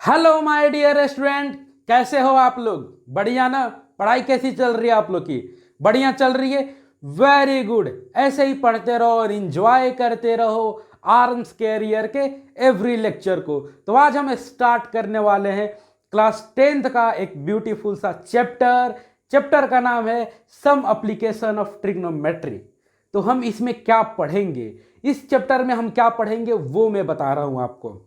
Hello my dear student, कैसे हो आप लोग? बढ़िया ना? पढ़ाई कैसी चल रही है आप लोग की? बढ़िया चल रही है। Very good. ऐसे ही पढ़ते रहो और इंजॉय करते रहो आर्म्स कैरियर के एवरी लेक्चर को। तो आज हम स्टार्ट करने वाले हैं क्लास 10th का एक ब्यूटीफुल सा चैप्टर। चैप्टर का नाम है सम एप्लीकेशन ऑफ ट्रिग्नोमेट्री। तो हम इसमें क्या पढ़ेंगे, इस चैप्टर में हम क्या पढ़ेंगे वो मैं बता रहा हूं आपको।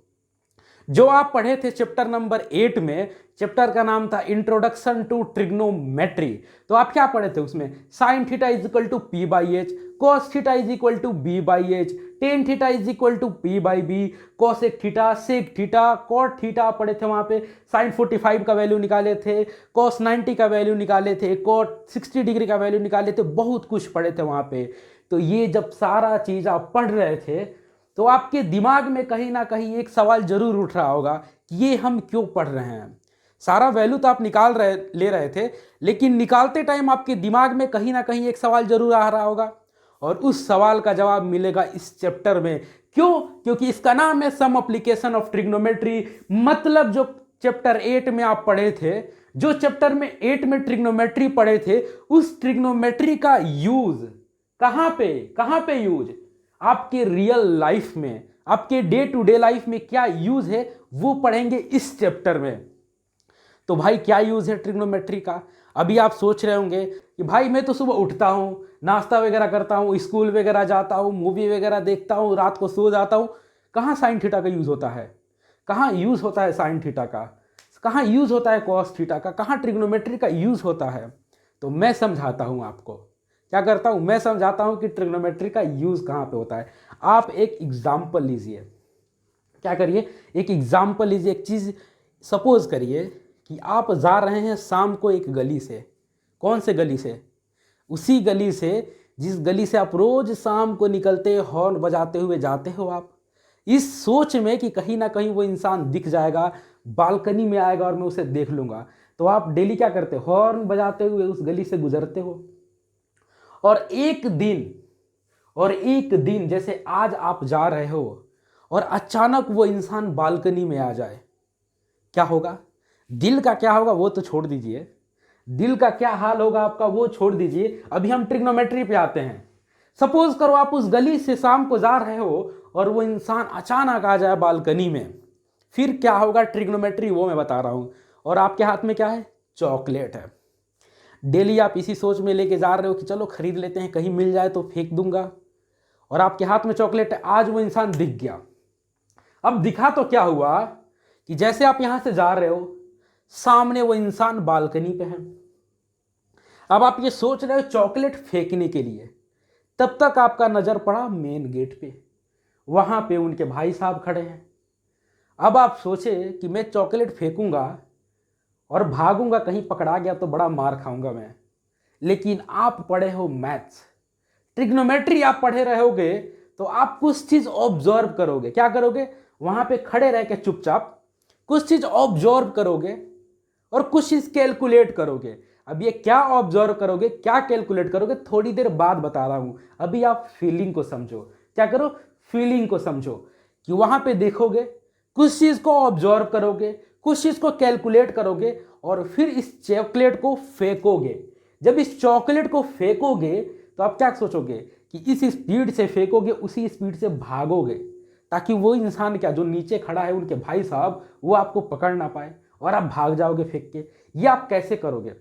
जो आप पढ़े थे चैप्टर नंबर 8 में, चैप्टर का नाम था इंट्रोडक्शन टू ट्रिग्नोमेट्री। तो आप क्या पढ़े थे उसमें? Sine theta is equal to P by H, cos theta is equal to B by H, tan theta is equal to P by B, cosec theta, sec theta, cot theta पढ़े थे वहां पे। साइन 45 का value निकाले थे, cos 90 का value निकाले थे, कॉट 60 डिग्री का वैल्यू निकाले थे, बहुत कुछ पढ़े थे वहां पे। तो ये जब सारा चीज आप पढ़ रहे थे तो आपके दिमाग में कहीं ना कहीं एक सवाल जरूर उठ रहा होगा कि ये हम क्यों पढ़ रहे हैं। सारा वैल्यू तो आप ले रहे थे, लेकिन निकालते टाइम आपके दिमाग में कहीं ना कहीं एक सवाल जरूर आ रहा होगा, और उस सवाल का जवाब मिलेगा इस चैप्टर में। क्यों? क्योंकि इसका नाम है सम एप्लीकेशन ऑफ ट्रिग्नोमेट्री। मतलब जो चैप्टर 8 में आप पढ़े थे, जो चैप्टर में 8 में ट्रिग्नोमेट्री पढ़े थे, उस ट्रिग्नोमेट्री का यूज कहां पे यूज आपके रियल लाइफ में, आपके डे टू डे लाइफ में क्या यूज है वो पढ़ेंगे इस चैप्टर में। तो भाई क्या यूज है ट्रिग्नोमेट्री का? अभी आप सोच रहे होंगे कि भाई मैं तो सुबह उठता हूं, नाश्ता वगैरह करता हूं, स्कूल वगैरह जाता हूं, मूवी वगैरह देखता हूं, रात को सो जाता हूं, कहां साइन थीटा का यूज होता है? कहां यूज होता है साइन थीटा का? कहां यूज होता है कॉस थीटा का? कहां ट्रिग्नोमेट्री का यूज होता है? तो मैं समझाता हूं आपको। क्या करता हूं? मैं समझाता हूं कि ट्रिग्नोमेट्री का यूज कहां पे होता है। आप एक एग्जाम्पल लीजिए। क्या करिए? एक एग्जाम्पल लीजिए, एक चीज सपोज करिए कि आप जा रहे हैं शाम को एक गली से। कौन से गली से? उसी गली से जिस गली से आप रोज शाम को निकलते हॉर्न बजाते हुए जाते हो। आप इस सोच में कि कहीं ना कहीं वो इंसान दिख जाएगा, बालकनी में आएगा और मैं उसे देख लूंगा, तो आप डेली क्या करते हो? हॉर्न बजाते हुए उस गली से गुजरते हो। और एक दिन जैसे आज आप जा रहे हो और अचानक वो इंसान बालकनी में आ जाए, क्या होगा? दिल का क्या होगा वो तो छोड़ दीजिए, दिल का क्या हाल होगा आपका वो छोड़ दीजिए। अभी हम ट्रिग्नोमेट्री पे आते हैं। सपोज करो आप उस गली से शाम को जा रहे हो और वो इंसान अचानक आ जाए बालकनी में, फिर क्या होगा ट्रिग्नोमेट्री वो मैं बता रहा हूं। और आपके हाथ में क्या है? चॉकलेट है। डेली आप इसी सोच में लेके जा रहे हो कि चलो खरीद लेते हैं, कहीं मिल जाए तो फेंक दूंगा। और आपके हाथ में चॉकलेट है। आज वो इंसान दिख गया। अब दिखा तो क्या हुआ कि जैसे आप यहां से जा रहे हो, सामने वो इंसान बालकनी पे है। अब आप ये सोच रहे हो चॉकलेट फेंकने के लिए, तब तक आपका नजर पड़ा मेन गेट पे। वहां पे उनके भाई साहब खड़े हैं। अब आप सोचे कि मैं चॉकलेट फेंकूंगा और भागूंगा, कहीं पकड़ा गया तो बड़ा मार खाऊंगा मैं। लेकिन आप पढ़े हो मैथ्स, ट्रिग्नोमेट्री आप पढ़े रहोगे, तो आप कुछ चीज ऑब्जर्व करोगे। क्या करोगे? वहां पे खड़े रह के चुपचाप कुछ चीज ऑब्जर्व करोगे और कुछ चीज कैलकुलेट करोगे। अब ये क्या ऑब्जर्व करोगे, क्या कैलकुलेट करोगे, थोड़ी देर बाद बता रहा हूं। अभी आप फीलिंग को समझो। क्या करो? फीलिंग को समझो कि वहां पे देखोगे, कुछ चीज को ऑब्जर्व करोगे, कुछ चीज को कैलकुलेट करोगे, और फिर इस चॉकलेट को फेंकोगे। जब इस चॉकलेट को फेंकोगे तो आप क्या सोचोगे कि इस स्पीड से फेंकोगे, उसी स्पीड से भागोगे, ताकि वो इंसान क्या जो नीचे खड़ा है, उनके भाई साहब, वो आपको पकड़ ना पाए और आप भाग जाओगे फेंक के। ये आप कैसे करोगे?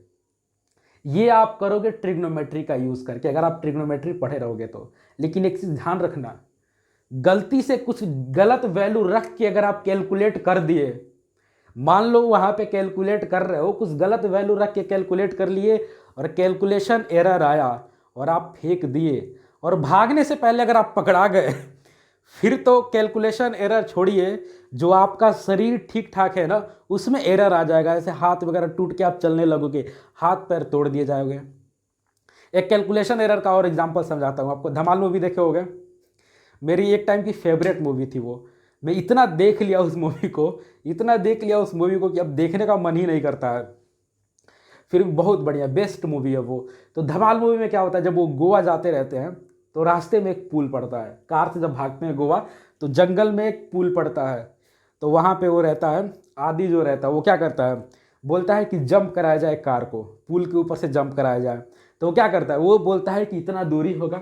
ये आप करोगे ट्रिग्नोमेट्री का यूज करके, अगर आप ट्रिग्नोमेट्री पढ़े रहोगे तो। लेकिन एक चीज ध्यान रखना, गलती से कुछ गलत वैल्यू रख के अगर आप कैलकुलेट कर दिए, मान लो वहां पे कैलकुलेट कर रहे हो, कुछ गलत वैल्यू रख के कैलकुलेट कर लिए और कैलकुलेशन एरर आया और आप फेंक दिए, और भागने से पहले अगर आप पकड़ा गए, फिर तो कैलकुलेशन एरर छोड़िए, जो आपका शरीर ठीक ठाक है ना, उसमें एरर आ जाएगा। ऐसे हाथ वगैरह टूट के आप चलने लगोगे, हाथ पैर तोड़ दिए जाओगे। एक कैलकुलेशन एरर का और एग्जांपल समझाता हूँ आपको। धमाल मूवी देखे होगे, मेरी एक टाइम की फेवरेट मूवी थी वो। मैं इतना देख लिया उस मूवी को, इतना देख लिया उस मूवी को कि अब देखने का मन ही नहीं करता है। फिर बहुत बढ़िया बेस्ट मूवी है वो। तो धमाल मूवी में क्या होता है, जब वो गोवा जाते रहते हैं तो रास्ते में एक पुल पड़ता है। कार से जब भागते हैं गोवा तो जंगल में एक पुल पड़ता है। तो वहाँ पे वो रहता है, आदि जो रहता है वो क्या करता है, बोलता है कि जंप कराया जाए कार को, पुल के ऊपर से जंप कराया जाए। तो वो क्या करता है, वो बोलता है कि इतना दूरी होगा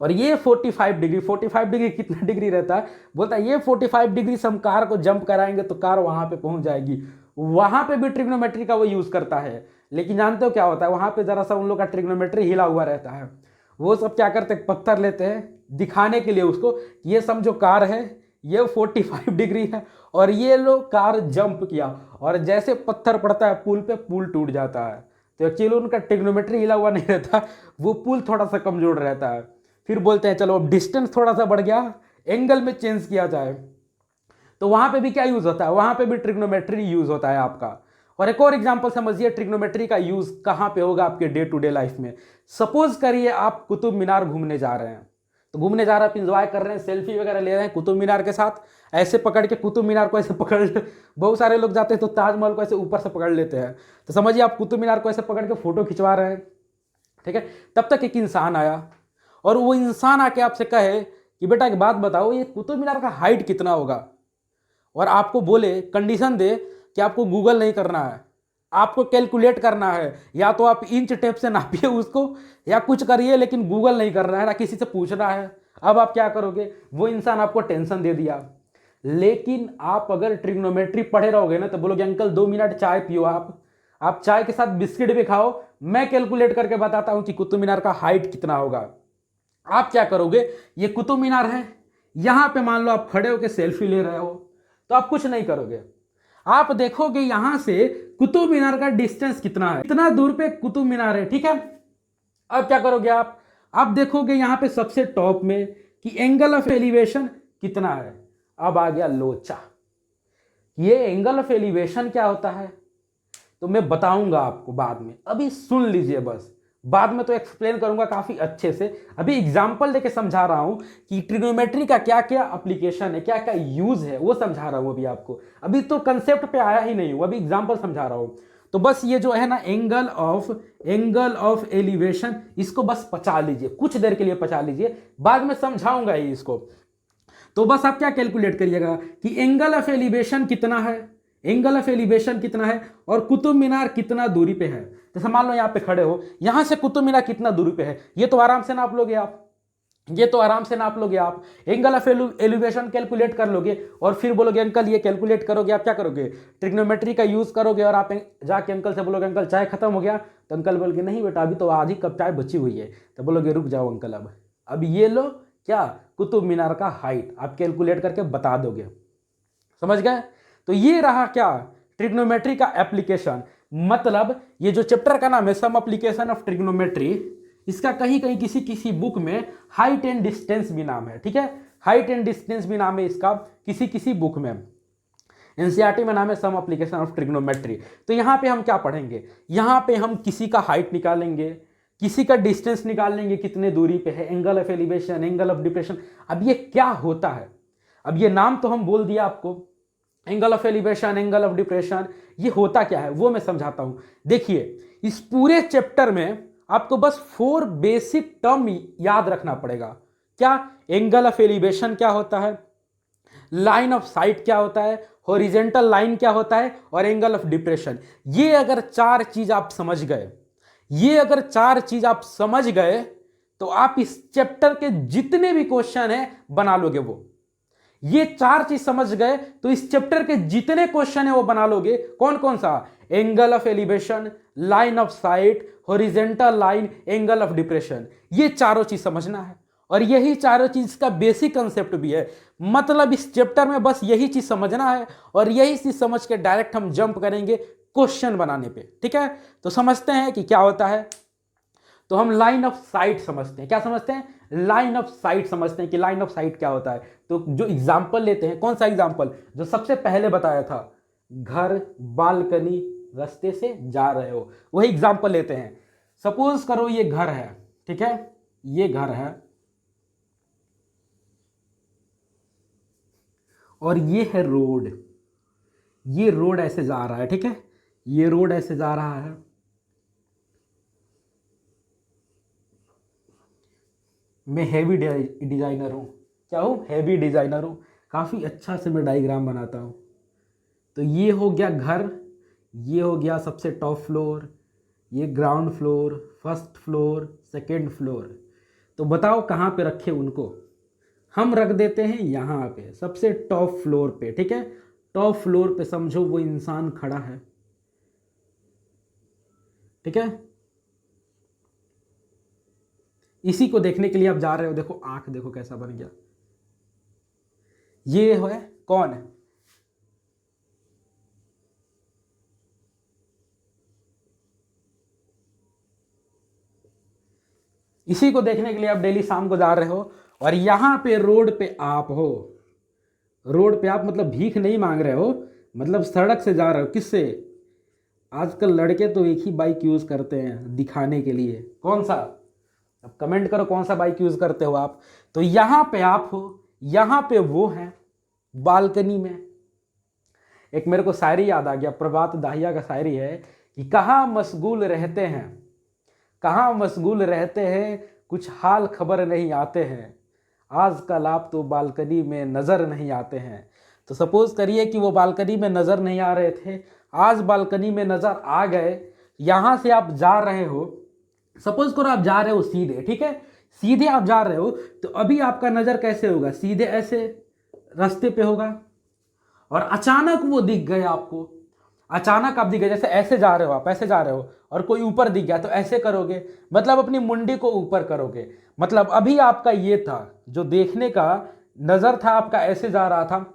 और ये 45 डिग्री, 45 डिग्री कितना डिग्री रहता है, बोलता है ये 45 डिग्री से हम कार को जंप कराएंगे तो कार वहाँ पे पहुँच जाएगी। वहाँ पे भी ट्रिग्नोमेट्री का वो यूज़ करता है, लेकिन जानते हो क्या होता है, वहाँ पे ज़रा सा उन लोग का ट्रिग्नोमेट्री हिला हुआ रहता है। वो सब क्या करते हैं, पत्थर लेते हैं दिखाने के लिए उसको, ये समझो कार है, ये 45 डिग्री है और ये लोग कार जंप किया और जैसे पत्थर पड़ता है पुल पे, पुल टूट जाता है। तो एक्चुअली उनका ट्रिग्नोमेट्री हिला हुआ नहीं रहता, वो पुल थोड़ा सा कमजोर रहता है। फिर बोलते हैं चलो अब डिस्टेंस थोड़ा सा बढ़ गया, एंगल में चेंज किया जाए। तो वहां पे भी क्या यूज होता है, वहां पे भी ट्रिग्नोमेट्री यूज होता है आपका। और एक और एग्जांपल समझिए ट्रिग्नोमेट्री का यूज कहां पे होगा आपके डे टू डे लाइफ में। सपोज करिए आप कुतुब मीनार घूमने जा रहे हैं, तो घूमने जा रहे हैं, इंजॉय कर रहे हैं, सेल्फी वगैरह ले रहे हैं कुतुब मीनार के साथ, ऐसे पकड़ के कुतुब मीनार को ऐसे पकड़ बहुत सारे लोग जाते हैं तो ताजमहल को ऐसे ऊपर से पकड़ लेते हैं। तो समझिए आप कुतुब मीनार को ऐसे पकड़ के फोटो खिंचवा रहे हैं, ठीक है। तब तक एक इंसान आया और वो इंसान आके आपसे कहे कि बेटा एक बात बताओ, ये कुतुब मीनार का हाइट कितना होगा, और आपको बोले, कंडीशन दे कि आपको गूगल नहीं करना है, आपको कैलकुलेट करना है, या तो आप इंच टेप से नापिए उसको या कुछ करिए, लेकिन गूगल नहीं करना है ना किसी से पूछना है। अब आप क्या करोगे, वो इंसान आपको टेंशन दे दिया। लेकिन आप अगर ट्रिग्नोमेट्री पढ़े रहोगे ना तो बोलोगे अंकल 2 मिनट चाय पियो, आप चाय के साथ बिस्किट भी खाओ, मैं कैलकुलेट करके बताता हूं कि कुतुब मीनार का हाइट कितना होगा। आप क्या करोगे, ये कुतुब मीनार है, यहां पे मान लो आप खड़े होकर सेल्फी ले रहे हो, तो आप कुछ नहीं करोगे, आप देखोगे यहां से कुतुब मीनार का डिस्टेंस कितना है, इतना दूर पे कुतुब मीनार है, ठीक है। अब क्या करोगे आप देखोगे यहां पे सबसे टॉप में कि एंगल ऑफ एलिवेशन कितना है। अब आ गया लोचा, ये एंगल ऑफ एलिवेशन क्या होता है तो मैं बताऊंगा आपको बाद में, अभी सुन लीजिए बस, बाद में तो एक्सप्लेन करूंगा काफी अच्छे से। अभी एग्जांपल देके समझा रहा हूं कि ट्रिग्नोमेट्री का क्या क्या एप्लीकेशन है, क्या क्या यूज है, वो समझा रहा हूं अभी आपको। अभी तो कंसेप्ट पे आया ही नहीं हूं, अभी एग्जांपल समझा रहा हूं। तो बस ये जो है ना एंगल ऑफ एलिवेशन, इसको बस पचा लीजिए, कुछ देर के लिए पचा लीजिए, बाद में समझाऊंगा ही इसको। तो बस आप क्या कैलकुलेट करिएगा कि एंगल ऑफ एलिवेशन कितना है, एंगल ऑफ एलिवेशन कितना है और कुतुब मीनार कितना दूरी पे है। जैसे मान लो यहाँ पे खड़े हो, यहां से कुतुब मीनार कितना दूरी पे है, ये तो आराम से नाप लोगे आप, ये तो आराम से नाप लोगे आप, एंगल ऑफ एलिवेशन कैलकुलेट कर लोगे और फिर बोलोगे अंकल ये कैलकुलेट करोगे, आप क्या करोगे, ट्रिग्नोमेट्री का यूज करोगे और आप जाके अंकल से बोलोगे अंकल चाय खत्म हो गया, तो अंकल बोलोगे नहीं बेटा अभी तो आधी कप चाय बची हुई है, तो बोलोगे रुक जाओ अंकल, अब ये लो क्या, कुतुब मीनार का हाइट आप कैलकुलेट करके बता दोगे, समझ गए। तो ये रहा क्या, ट्रिग्नोमेट्री का एप्लीकेशन। मतलब ये जो चैप्टर का नाम है सम एप्लीकेशन ऑफ ट्रिग्नोमेट्री, इसका कहीं कहीं किसी किसी बुक में हाइट एंड डिस्टेंस भी नाम है, ठीक है, हाइट एंड डिस्टेंस भी नाम है इसका किसी किसी बुक में। एनसीईआरटी में नाम है सम एप्लीकेशन ऑफ ट्रिग्नोमेट्री। तो यहाँ पे हम क्या पढ़ेंगे, यहाँ पे हम किसी का हाइट निकालेंगे, किसी का डिस्टेंस निकाल लेंगे कितने दूरी पे है, angle of elevation, angle of depression. अब ये क्या होता है, अब ये नाम तो हम बोल दिया आपको, angle of elevation, angle of depression, ये होता क्या है वो मैं समझाता हूं। देखिए इस पूरे चैप्टर में आपको बस 4 बेसिक टर्म याद रखना पड़ेगा। क्या, एंगल ऑफ एलिवेशन क्या होता है, लाइन ऑफ साइट क्या होता है, हॉरिजेंटल लाइन क्या होता है और एंगल ऑफ डिप्रेशन। ये अगर 4 चीज आप समझ गए, ये अगर 4 चीज आप समझ गए तो आप इस चैप्टर के जितने भी क्वेश्चन है बना लोगे। वो ये 4 चीज समझ गए तो इस चैप्टर के जितने क्वेश्चन है वो बना लोगे। कौन कौन सा, angle of elevation, line of site, horizontal line, angle of depression, ये चारों चीज समझना है और यही चारों चीज का बेसिक कंसेप्ट भी है। मतलब इस चैप्टर में बस यही चीज समझना है और यही चीज समझ के डायरेक्ट हम जंप करेंगे क्वेश्चन बनाने पे, ठीक है। तो समझते हैं कि क्या होता है। तो हम लाइन ऑफ साइट समझते हैं, क्या समझते हैं, लाइन ऑफ साइट समझते हैं कि लाइन ऑफ साइट क्या होता है। तो जो एग्जाम्पल लेते हैं, कौन सा एग्जाम्पल, जो सबसे पहले बताया था, घर, बालकनी, रास्ते से जा रहे हो, वही एग्जाम्पल लेते हैं। सपोज करो ये घर है, ठीक है, ये घर है और ये है रोड, ये रोड ऐसे जा रहा है, ठीक है, ये रोड ऐसे जा रहा है। मैं हैवी डिजाइनर हूं, क्या हूं, हैवी डिजाइनर हूं, काफ़ी अच्छा से मैं डायग्राम बनाता हूँ। तो ये हो गया घर, ये हो गया सबसे टॉप फ्लोर, ये ground floor, first floor, second floor. तो बताओ कहाँ पे रखे उनको? हम रख देते हैं यहाँ पे सबसे टॉप फ्लोर पे, ठीक है। टॉप फ्लोर पे समझो वो इंसान खड़ा है, ठीक है। इसी को देखने के लिए आप जा रहे हो। देखो आंख देखो कैसा बन गया। ये है कौन है? इसी को देखने के लिए आप डेली शाम को जा रहे हो। और यहां पे रोड पे आप हो। रोड पे आप मतलब भीख नहीं मांग रहे हो, मतलब सड़क से जा रहे हो। किससे? आजकल लड़के तो एक ही बाइक यूज करते हैं दिखाने के लिए। कौन सा? अब कमेंट करो कौन सा बाइक यूज करते हो आप। तो यहां पे आप हो, यहां पे वो है बालकनी में। एक मेरे को शायरी याद आ गया, प्रभात दाहिया का शायरी है कि कहाँ मशगूल रहते हैं, कहाँ मशगूल रहते हैं, कुछ हाल खबर नहीं आते हैं, आजकल आप तो बालकनी में नज़र नहीं आते हैं। तो सपोज करिए कि वो बालकनी में नज़र नहीं आ रहे थे, आज बालकनी में नज़र आ गए। यहाँ से आप जा रहे हो, सपोज करो आप जा रहे हो सीधे, ठीक है, सीधे आप जा रहे हो। तो अभी आपका नज़र कैसे होगा? सीधे ऐसे रास्ते पे होगा। और अचानक वो दिख गए आपको, अचानक आप दिख गए, जैसे ऐसे जा रहे हो, आप ऐसे जा रहे हो और कोई ऊपर दिख गया तो ऐसे करोगे, मतलब अपनी मुंडी को ऊपर करोगे। मतलब अभी आपका ये था जो देखने का नज़र था आपका, ऐसे जा रहा था,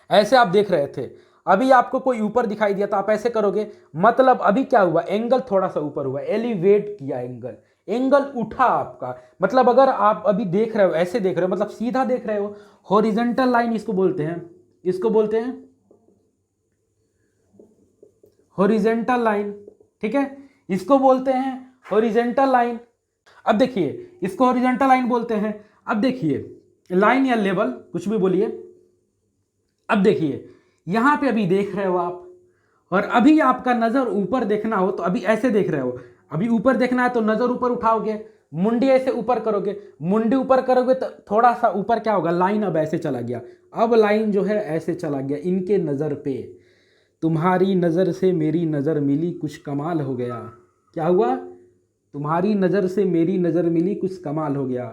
ऐसे आप देख रहे थे। अभी आपको कोई ऊपर दिखाई दिया तो आप ऐसे करोगे, मतलब अभी क्या हुआ? एंगल थोड़ा सा ऊपर हुआ, एलिवेट किया एंगल, एंगल उठा आपका। मतलब अगर आप अभी देख रहे हो, ऐसे देख रहे हो, मतलब सीधा देख रहे हो, हॉरिजॉन्टल लाइन इसको बोलते हैं, इसको बोलते हैं हॉरिजॉन्टल लाइन, ठीक है, इसको बोलते हैं हॉरिजॉन्टल लाइन। अब देखिए इसको हॉरिजॉन्टल लाइन बोलते हैं। अब देखिए लाइन या लेवल कुछ भी बोलिए। अब देखिए यहां पे अभी देख रहे हो आप, और अभी आपका नजर ऊपर देखना हो तो अभी ऐसे देख रहे हो। अभी ऊपर देखना है तो नजर ऊपर उठाओगे, मुंडी ऐसे ऊपर करोगे, मुंडी ऊपर करोगे तो थोड़ा सा ऊपर क्या होगा? लाइन अब ऐसे चला गया। अब लाइन जो है ऐसे चला गया इनके नजर पे। तुम्हारी नजर से मेरी नजर मिली, कुछ कमाल हो गया। क्या हुआ? तुम्हारी नजर से मेरी नजर मिली, कुछ कमाल हो गया।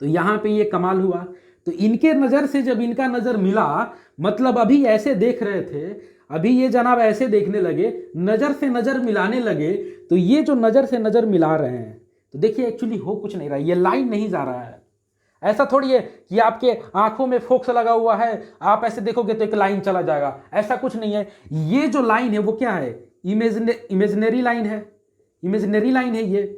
तो यहां पे ये कमाल हुआ। तो इनके नजर से जब इनका नजर मिला, मतलब अभी ऐसे देख रहे थे, अभी ये जनाब ऐसे देखने लगे, नजर से नजर मिलाने लगे। तो ये जो नजर से नजर मिला रहे हैं, तो देखिए एक्चुअली हो कुछ नहीं रहा, ये लाइन नहीं जा रहा है। ऐसा थोड़ी है कि आपके आंखों में फोक्स लगा हुआ है, आप ऐसे देखोगे तो एक लाइन चला जाएगा, ऐसा कुछ नहीं है। ये जो लाइन है वो क्या है? इमेजिनरी लाइन है, इमेजिनरी लाइन है ये।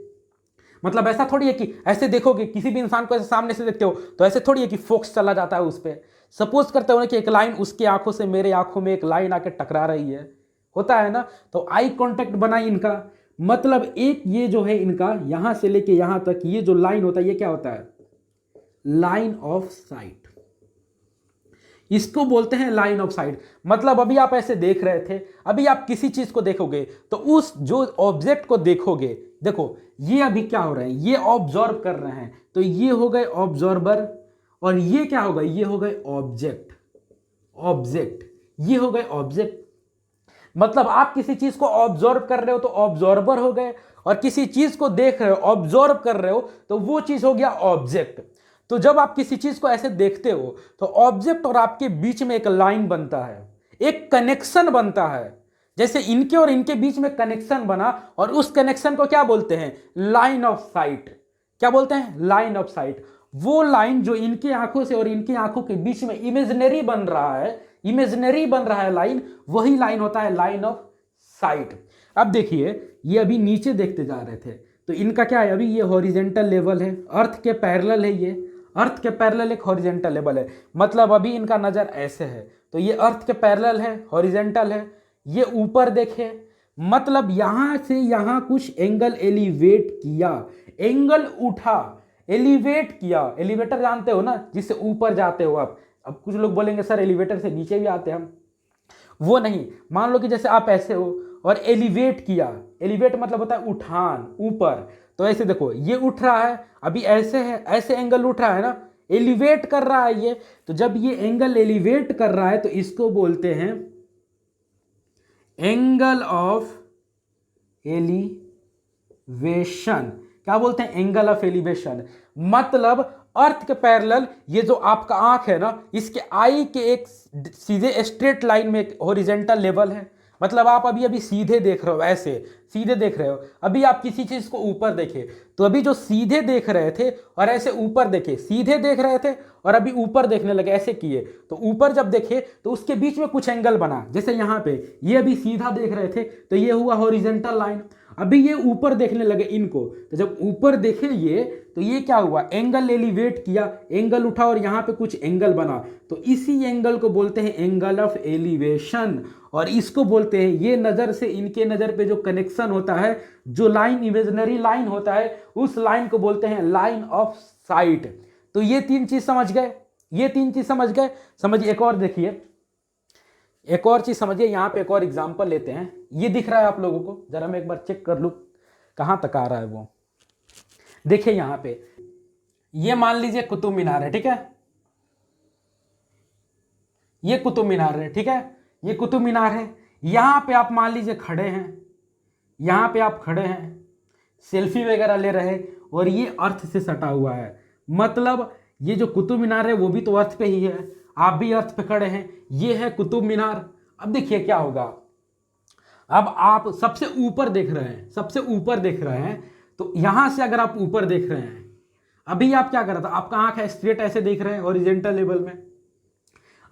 मतलब ऐसा थोड़ी है कि ऐसे देखोगे, किसी भी इंसान को ऐसे सामने से देखते हो तो ऐसे थोड़ी है कि फोक्स चला जाता है उस पर। सपोज करते हो ना कि एक लाइन उसकी आंखों से मेरे आंखों में एक लाइन आके टकरा रही है, होता है ना। तो आई कांटेक्ट बना इनका, मतलब एक ये जो है इनका यहां से लेके यहां तक ये जो लाइन होता है ये क्या होता है? Line of site. इसको बोलते हैं लाइन ऑफ साइट। मतलब अभी आप ऐसे देख रहे थे, अभी आप किसी चीज को देखोगे तो उस जो ऑब्जेक्ट को देखोगे, देखो ये अभी क्या हो रहा है? ये ऑब्जर्व कर रहे हैं, तो ये हो गए ऑब्जर्वर, और ये क्या हो गए? ये हो गए ऑब्जेक्ट, ऑब्जेक्ट, ये हो गए ऑब्जेक्ट। मतलब आप किसी चीज को ऑब्जर्व कर रहे हो तो ऑब्जर्वर हो गए, और किसी चीज को देख रहे हो, ऑब्जर्व कर रहे हो, तो वो चीज हो गया ऑब्जेक्ट। तो जब आप किसी चीज को ऐसे देखते हो तो ऑब्जेक्ट और आपके बीच में एक लाइन बनता है, एक कनेक्शन बनता है। जैसे इनके और इनके बीच में कनेक्शन बना, और उस कनेक्शन को क्या बोलते हैं? Line of site. क्या बोलते हैं? Line of site. वो लाइन जो इनकी आंखों से और इनकी आंखों के बीच में इमेजिनरी बन रहा है, इमेजिनरी बन रहा है लाइन, वही लाइन होता है लाइन ऑफ साइट। अब देखिए ये अभी नीचे देखते जा रहे थे, तो इनका क्या है? अभी ये हॉरिजेंटल लेवल है, अर्थ के पैरेलल है, ये अर्थ के पैरेलल एक हॉरिजेंटल लेवल है। मतलब अभी इनका नजर ऐसे है, तो ये अर्थ के पैरेलल है, हॉरिजेंटल है। ये ऊपर देखे, मतलब यहां से यहां कुछ एंगल एलिवेट किया, एंगल उठा, एलिवेट किया। एलिवेटर जानते हो ना, जिससे ऊपर जाते हो आप। अब कुछ लोग बोलेंगे सर एलिवेटर से नीचे भी आते हैं हम, वो नहीं। मान लो कि जैसे आप ऐसे हो और एलिवेट किया, एलिवेट मतलब होता है उठान, ऊपर। तो ऐसे देखो ये उठ रहा है, अभी ऐसे है, ऐसे एंगल उठ रहा है ना, एलिवेट कर रहा है ये। तो जब ये एंगल एलिवेट कर रहा है तो इसको बोलते हैं एंगल ऑफ एलिवेशन। क्या बोलते हैं? Angle of elevation. मतलब अर्थ के पैरेलल ये जो आपका आंख है ना, इसके आई के एक सीधे स्ट्रेट लाइन में एक हॉरिजॉन्टल लेवल है। मतलब आप अभी अभी सीधे देख रहे हो, ऐसे सीधे देख रहे हो। अभी आप किसी चीज को ऊपर देखे तो अभी जो सीधे देख रहे थे और ऐसे ऊपर देखे, सीधे देख रहे थे और अभी ऊपर देखने लगे, ऐसे किए तो ऊपर जब देखे तो उसके बीच में कुछ एंगल बना। जैसे यहाँ पे ये अभी सीधा देख रहे थे तो ये हुआ हॉरिजॉन्टल लाइन। अभी ये ऊपर देखने लगे इनको, तो जब ऊपर देखे ये तो ये क्या हुआ? एंगल एलिवेट किया, एंगल उठा और यहाँ पे कुछ एंगल बना। तो इसी एंगल को बोलते हैं एंगल ऑफ एलिवेशन। और इसको बोलते हैं, ये नज़र से इनके नज़र पे जो कनेक्शन होता है, जो लाइन इमेजिनरी लाइन होता है, उस लाइन को बोलते हैं लाइन ऑफ साइट। तो ये तीन चीज समझ गए, ये तीन चीज समझ गए। समझिए एक और देखिए, एक और चीज समझिए। यहाँ पे एक और एग्जांपल लेते हैं। ये दिख रहा है आप लोगों को? जरा मैं एक बार चेक कर लूं कहाँ तक आ रहा है वो। देखिए यहाँ पे ये मान लीजिए कुतुब मीनार है, ठीक है? ये कुतुब मीनार है, ठीक है? ये कुतुब मीनार है। यहां पे आप मान लीजिए खड़े हैं, यहां पे आप खड़े हैं, सेल्फी वगैरह ले रहे हैं और ये अर्थ से सटा हुआ है। मतलब ये जो कुतुब मीनार है वो भी तो अर्थ पे ही है, आप भी अर्थ पे खड़े हैं, ये है कुतुब मीनार। अब देखिए क्या होगा, अब आप सबसे ऊपर देख रहे हैं, सबसे ऊपर देख रहे हैं। तो यहां से अगर आप ऊपर देख रहे हैं, अभी आप क्या कर रहे थे? आपका आंख है स्ट्रेट ऐसे देख रहे हैं हॉरिजॉन्टल लेवल में।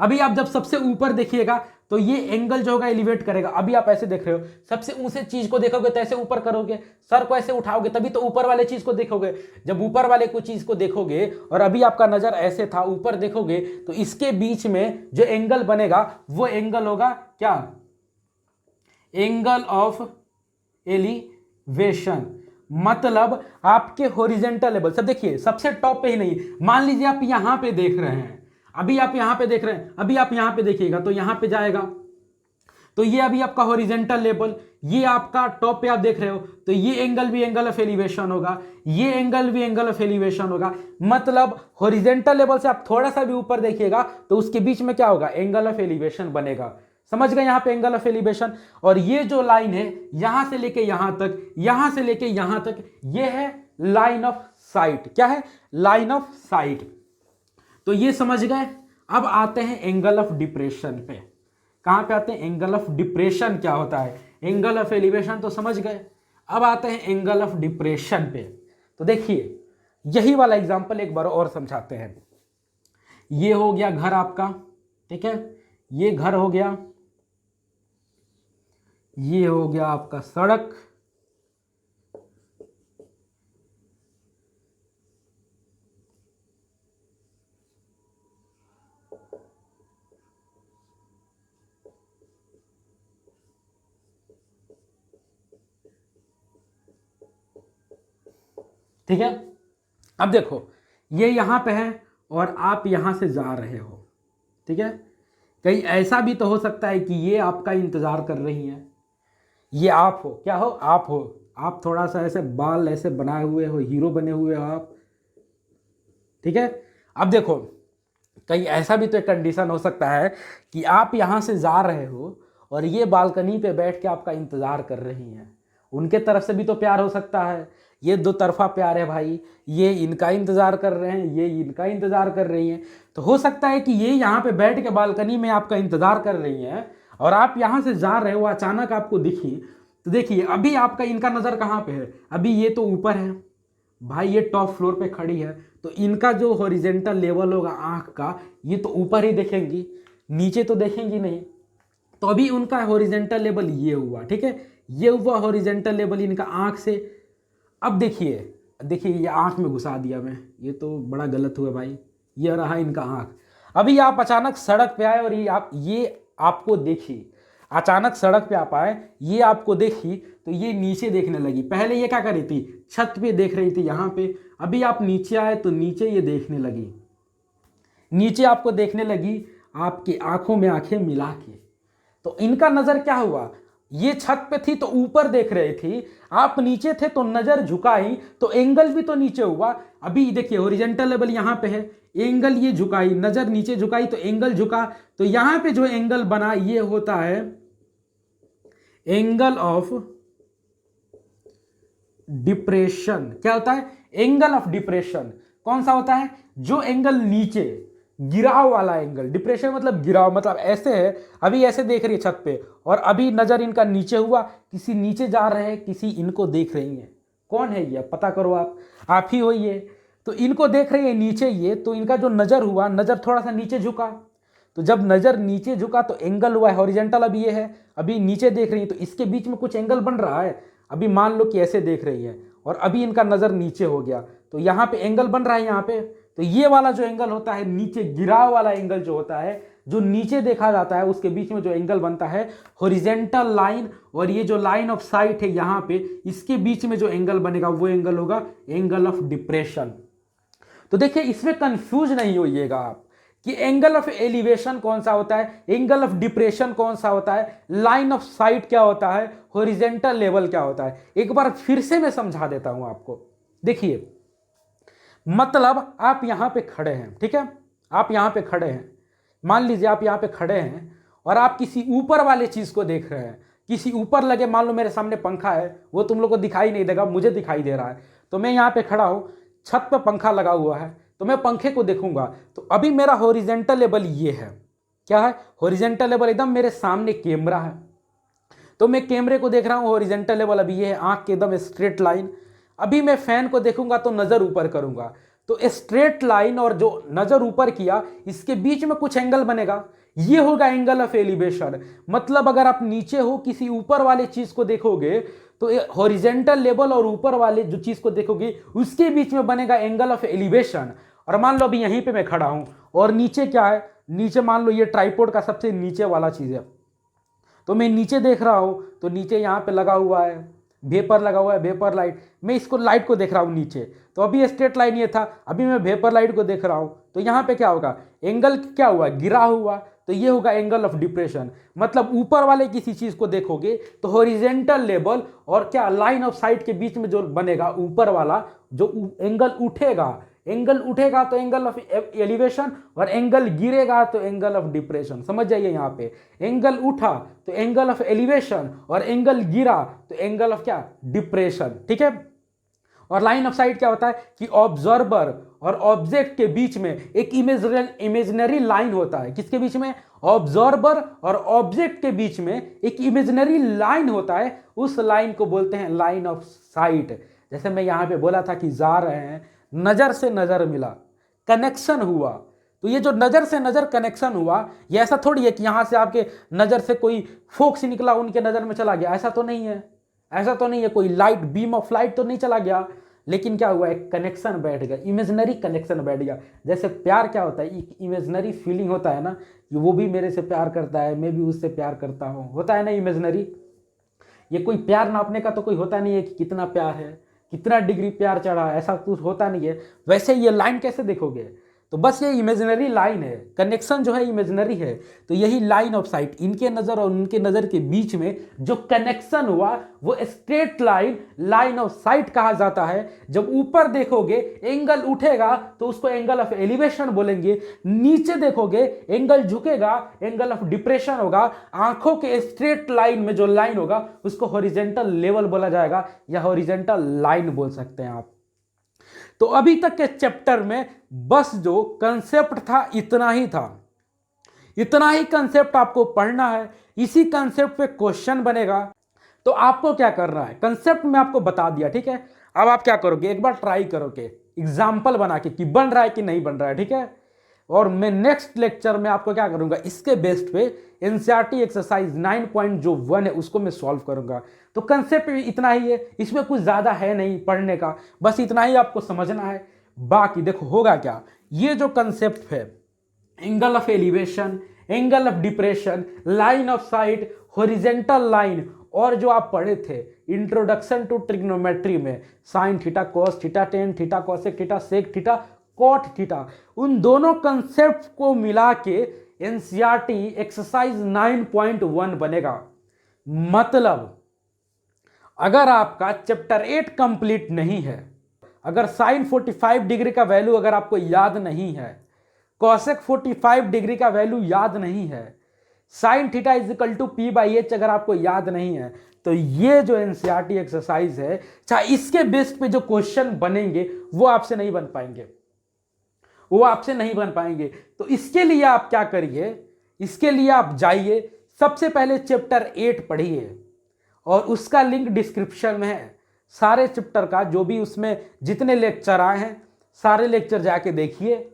अभी आप जब सबसे ऊपर देखिएगा तो ये एंगल जो होगा एलिवेट करेगा। अभी आप ऐसे देख रहे हो, सबसे ऊंचे चीज को देखोगे तो ऐसे ऊपर करोगे, सर को ऐसे उठाओगे तभी तो ऊपर वाले चीज को देखोगे। जब ऊपर वाले को चीज को देखोगे और अभी आपका नजर ऐसे था, ऊपर देखोगे तो इसके बीच में जो एंगल बनेगा वो एंगल होगा क्या? Angle of elevation. मतलब आपके हॉरिजॉन्टल लेवल सब देखिए, सबसे टॉप पे ही नहीं, मान लीजिए आप यहां पे देख रहे हैं, अभी आप यहां पे देख रहे हैं, अभी आप यहां पे देखिएगा तो यहां पे जाएगा तो ये अभी आपका हॉरिजॉन्टल लेवल, ये आपका टॉप पे आप देख रहे हो तो ये एंगल भी एंगल ऑफ एलिवेशन होगा, ये एंगल भी एंगल ऑफ एलिवेशन होगा। मतलब हॉरिजॉन्टल लेवल से आप थोड़ा सा भी ऊपर देखिएगा तो उसके बीच में क्या होगा? एंगल ऑफ एलिवेशन बनेगा। समझ गए यहाँ पे एंगल ऑफ एलिवेशन। और ये जो लाइन है यहां से लेके यहां तक, यहां से लेके यहां तक, ये है लाइन ऑफ साइट। क्या है? Line of site. तो ये समझ गए। अब आते हैं एंगल ऑफ डिप्रेशन पे। कहां पे आते हैं? एंगल ऑफ डिप्रेशन क्या होता है? एंगल ऑफ एलिवेशन तो समझ गए, अब आते हैं एंगल ऑफ डिप्रेशन पे। तो देखिए यही वाला एग्जांपल एक बार और समझाते हैं। ये हो गया घर आपका, ठीक है? ये घर हो गया, ये हो गया आपका सड़क, ठीक है? अब देखो ये यहां पे है और आप यहां से जा रहे हो, ठीक है? कहीं ऐसा भी तो हो सकता है कि ये आपका इंतजार कर रही है, ये आप हो, क्या हो? आप हो। आप थोड़ा सा ऐसे बाल ऐसे बनाए हुए हो, हीरो बने हुए हो आप, ठीक है? अब देखो कहीं ऐसा भी तो एक कंडीशन हो सकता है कि आप यहां से जा रहे हो और ये बालकनी पे बैठ के आपका इंतजार कर रही हैं। उनके तरफ से भी तो प्यार हो सकता है, ये दो तरफा प्यार है भाई, ये इनका इंतजार कर रहे हैं, ये इनका इंतजार कर रही हैं। तो हो सकता है कि ये यहाँ पे बैठ के बालकनी में आपका इंतजार कर रही हैं और आप यहाँ से जा रहे हो, अचानक आपको दिखी। तो देखिए अभी आपका इनका नज़र कहाँ पे है? अभी ये तो ऊपर है भाई, ये टॉप फ्लोर पे खड़ी है, तो इनका जो हॉरिजॉन्टल लेवल होगा आँख का, ये तो ऊपर ही देखेंगी, नीचे तो देखेंगी नहीं। तो अभी उनका हॉरिजॉन्टल लेवल ये हुआ, ठीक है? ये हुआ हॉरिजॉन्टल लेवल इनका आँख से। अब देखिए, देखिए ये आँख में घुसा दिया मैं, ये तो बड़ा गलत हुआ भाई। ये रहा इनका आँख। अभी आप अचानक सड़क पे आए और ये आपको देखी, अचानक सड़क पे आप आए, ये आपको देखी तो ये नीचे देखने लगी। पहले ये क्या कर रही थी? छत पे देख रही थी यहाँ पे। अभी आप नीचे आए तो नीचे ये देखने लगी, नीचे आपको देखने लगी, आपकी आंखों में आंखें मिला के। तो इनका नज़र क्या हुआ? ये छत पे थी तो ऊपर देख रही थी, आप नीचे थे तो नजर झुकाई तो एंगल भी तो नीचे हुआ। अभी देखिए हॉरिजॉन्टल लेवल यहां पे है, एंगल ये झुकाई, नजर नीचे झुकाई तो एंगल झुका, तो यहां पे जो एंगल बना ये होता है एंगल ऑफ डिप्रेशन। क्या होता है? Angle of depression. कौन सा होता है? जो एंगल नीचे, गिराव वाला एंगल। डिप्रेशन मतलब गिराव, मतलब ऐसे है, अभी ऐसे देख रही है छत पे और अभी नजर इनका नीचे हुआ, किसी नीचे जा रहे हैं, किसी इनको देख रही है। कौन है ये? पता करो आप ही हो ये। तो इनको देख रही है नीचे ये, तो इनका जो नजर हुआ, नजर थोड़ा सा नीचे झुका, तो जब नजर नीचे झुका तो एंगल हुआ है हॉरिजॉन्टल। अभी ये है, अभी नीचे देख रही है तो इसके बीच में कुछ एंगल बन रहा है। अभी मान लो कि ऐसे देख रही है और अभी इनका नजर नीचे हो गया तो यहाँ पे एंगल बन रहा है यहाँ पे। तो ये वाला जो एंगल होता है नीचे, गिराव वाला एंगल जो होता है, जो नीचे देखा जाता है, उसके बीच में जो एंगल बनता है हॉरिजॉन्टल लाइन, और ये जो लाइन ऑफ साइट है यहाँ पे, इसके बीच में जो एंगल बनेगा वो एंगल होगा एंगल ऑफ डिप्रेशन। तो देखिए इसमें कंफ्यूज नहीं होइएगा आप कि एंगल ऑफ एलिवेशन कौन सा होता है, एंगल ऑफ डिप्रेशन कौन सा होता है, लाइन ऑफ साइट क्या होता है, हॉरिजॉन्टल लेवल क्या होता है। एक बार फिर से मैं समझा देता हूं आपको। देखिए मतलब आप यहां पे खड़े हैं, ठीक है, आप यहां पे खड़े हैं, मान लीजिए आप यहां पे खड़े हैं और आप किसी ऊपर वाले चीज को देख रहे हैं, किसी ऊपर लगे, मान लो मेरे सामने पंखा है, वो तुम लोग को दिखाई नहीं देगा, मुझे दिखाई दे रहा है, तो मैं यहां पे खड़ा हूं, छत पे पंखा लगा हुआ है, तो मैं पंखे को देखूंगा, तो अभी मेरा हॉरिजॉन्टल लेवल ये है। क्या है? हॉरिजॉन्टल लेवल एकदम मेरे सामने कैमरा है, तो मैं कैमरे को देख रहा हूं, हॉरिजॉन्टल लेवल अभी ये है, आंख के एकदम स्ट्रेट लाइन। अभी मैं फैन को देखूंगा तो नजर ऊपर करूंगा, तो स्ट्रेट लाइन और जो नजर ऊपर किया इसके बीच में कुछ एंगल बनेगा, ये होगा एंगल ऑफ एलिवेशन। मतलब अगर आप नीचे हो, किसी ऊपर वाले चीज को देखोगे तो हॉरिजॉन्टल लेवल और ऊपर वाले जो चीज को देखोगे उसके बीच में बनेगा एंगल ऑफ एलिवेशन। और मान लो अभी यहीं पे मैं खड़ा हूं और नीचे क्या है, नीचे मान लो ये ट्राइपॉड का सबसे नीचे वाला चीज है, तो मैं नीचे देख रहा हूं, तो नीचे यहां पे लगा हुआ है वेपर, लगा हुआ है वेपर लाइट, मैं इसको लाइट को देख रहा हूं नीचे, तो अभी स्ट्रेट लाइन ये था, अभी मैं वेपर लाइट को देख रहा हूं, तो यहां पे क्या होगा, एंगल क्या हुआ, गिरा हुआ, तो ये होगा एंगल ऑफ डिप्रेशन। मतलब ऊपर वाले किसी चीज को देखोगे तो हॉरिजॉन्टल लेवल और क्या लाइन ऑफ साइट के बीच में जो बनेगा ऊपर वाला जो एंगल उठेगा, एंगल उठेगा तो एंगल ऑफ एलिवेशन, और एंगल गिरेगा तो एंगल ऑफ डिप्रेशन। समझ जाइए, यहाँ पे एंगल उठा तो एंगल ऑफ एलिवेशन और एंगल गिरा तो एंगल ऑफ क्या, डिप्रेशन। ठीक है। और लाइन ऑफ साइट क्या होता है कि ऑब्जर्वर और ऑब्जेक्ट के बीच में एक इमेजिनरी लाइन होता है। किसके बीच में? ऑब्जर्वर और ऑब्जेक्ट के बीच में एक इमेजिनरी लाइन होता है, उस लाइन को बोलते हैं लाइन ऑफ साइट। जैसे मैं यहां पे बोला था कि जा रहे हैं, नजर से नजर मिला, कनेक्शन हुआ, तो ये जो नजर से नजर कनेक्शन हुआ, ये ऐसा थोड़ी है कि यहां से आपके नजर से कोई फोक्स निकला उनके नजर में चला गया, ऐसा तो नहीं है, ऐसा तो नहीं है, कोई लाइट, बीम ऑफ लाइट तो नहीं चला गया, लेकिन क्या हुआ, एक कनेक्शन बैठ गया, इमेजिनरी कनेक्शन बैठ गया। जैसे प्यार क्या होता है, एक इमेजिनरी फीलिंग होता है ना, कि वो भी मेरे से प्यार करता है, मैं भी उससे प्यार करता हूँ, होता है ना इमेजिनरी। ये कोई प्यार नापने का तो कोई होता नहीं है कि कितना प्यार है, कितना डिग्री प्यार चढ़ा, ऐसा कुछ होता नहीं है। वैसे ये लाइन कैसे देखोगे, तो बस ये इमेजिनरी लाइन है, कनेक्शन जो है इमेजिनरी है, तो यही लाइन ऑफ साइट, इनके नज़र और उनके नज़र के बीच में जो कनेक्शन हुआ वो straight line, line of site कहा जाता है। जब ऊपर देखोगे एंगल उठेगा तो उसको एंगल ऑफ एलिवेशन बोलेंगे, नीचे देखोगे एंगल झुकेगा, एंगल ऑफ डिप्रेशन होगा, आंखों के स्ट्रेट लाइन में जो लाइन होगा उसको हॉरिजॉन्टल लेवल बोला जाएगा या हॉरिजॉन्टल लाइन बोल सकते हैं आप। तो अभी तक के चैप्टर में बस जो कंसेप्ट था इतना ही था, इतना ही कंसेप्ट आपको पढ़ना है, इसी कंसेप्ट पे क्वेश्चन बनेगा। तो आपको क्या करना है, कंसेप्ट में आपको बता दिया, ठीक है। अब आप क्या करोगे, एक बार ट्राई करोगे एग्जाम्पल बना के कि बन रहा है कि नहीं बन रहा है, ठीक है। और मैं नेक्स्ट लेक्चर में आपको क्या करूंगा, इसके बेस्ड पे एनसीईआरटी एक्सरसाइज 9.1 है उसको मैं सॉल्व करूंगा। तो कंसेप्ट इतना ही है, इसमें कुछ ज़्यादा है नहीं पढ़ने का, बस इतना ही आपको समझना है। बाकी देखो होगा क्या, ये जो कंसेप्ट है angle of elevation, angle of depression, line of sight, horizontal line, और जो आप पढ़े थे इंट्रोडक्शन टू ट्रिग्नोमेट्री में sine theta, cos theta, tan theta, cosec theta, sec theta, cot theta, उन दोनों कंसेप्ट को मिला के एनसीईआरटी एक्सरसाइज 9.1 बनेगा। मतलब अगर आपका चैप्टर 8 कंप्लीट नहीं है, अगर साइन 45 डिग्री का वैल्यू अगर आपको याद नहीं है, कॉसेक 45 डिग्री का वैल्यू याद नहीं है, sine theta is equal to P by H अगर आपको याद नहीं है, तो ये जो एनसीईआरटी एक्सरसाइज है, चाहे इसके बेस पे जो क्वेश्चन बनेंगे वो आपसे नहीं बन पाएंगे, वो आपसे नहीं बन पाएंगे। तो इसके लिए आप क्या करिए, इसके लिए आप जाइए, सबसे पहले चैप्टर 8 पढ़िए और उसका लिंक डिस्क्रिप्शन में है। सारे चैप्टर का जो भी उसमें जितने लेक्चर आए हैं सारे लेक्चर जाके देखिए,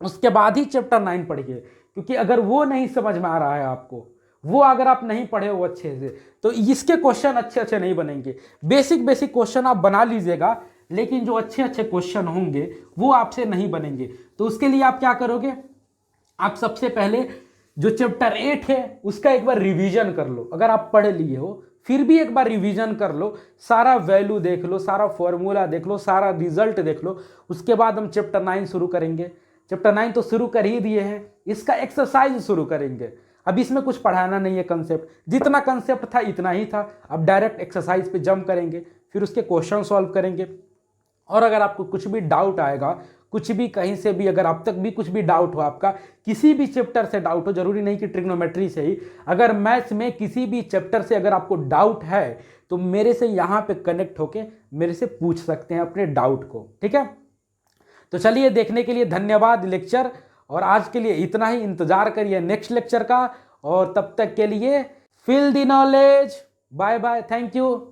उसके बाद ही चैप्टर 9 पढ़िए। क्योंकि अगर वो नहीं समझ में आ रहा है आपको, वो अगर आप नहीं पढ़े हो अच्छे से, तो इसके क्वेश्चन अच्छे नहीं बनेंगे। बेसिक क्वेश्चन आप बना लीजिएगा, लेकिन जो अच्छे क्वेश्चन होंगे वो आपसे नहीं बनेंगे। तो उसके लिए आप क्या करोगे, आप सबसे पहले जो चैप्टर 8 है उसका एक बार रिवीजन कर लो। अगर आप पढ़ लिए हो फिर भी एक बार रिवीजन कर लो, सारा वैल्यू देख लो, सारा फॉर्मूला देख लो, सारा रिजल्ट देख लो। उसके बाद हम चैप्टर 9 शुरू करेंगे। चैप्टर 9 तो शुरू कर ही दिए हैं, इसका एक्सरसाइज शुरू करेंगे। अब इसमें कुछ पढ़ाना नहीं है, कंसेप्ट जितना कंसेप्ट था इतना ही था। अब डायरेक्ट एक्सरसाइज पे जंप करेंगे, फिर उसके क्वेश्चन सॉल्व करेंगे। और अगर आपको कुछ भी डाउट आएगा, कुछ भी कहीं से भी अगर अब तक भी कुछ भी डाउट हो, आपका किसी भी चैप्टर से डाउट हो, जरूरी नहीं कि ट्रिग्नोमेट्री से ही, अगर मैथ्स में किसी भी चैप्टर से अगर आपको डाउट है तो मेरे से यहाँ पे कनेक्ट होके मेरे से पूछ सकते हैं अपने डाउट को, ठीक है। तो चलिए, देखने के लिए धन्यवाद लेक्चर, और आज के लिए इतना ही। इंतजार करिए नेक्स्ट लेक्चर का, और तब तक के लिए feel the knowledge. Bye bye, thank you.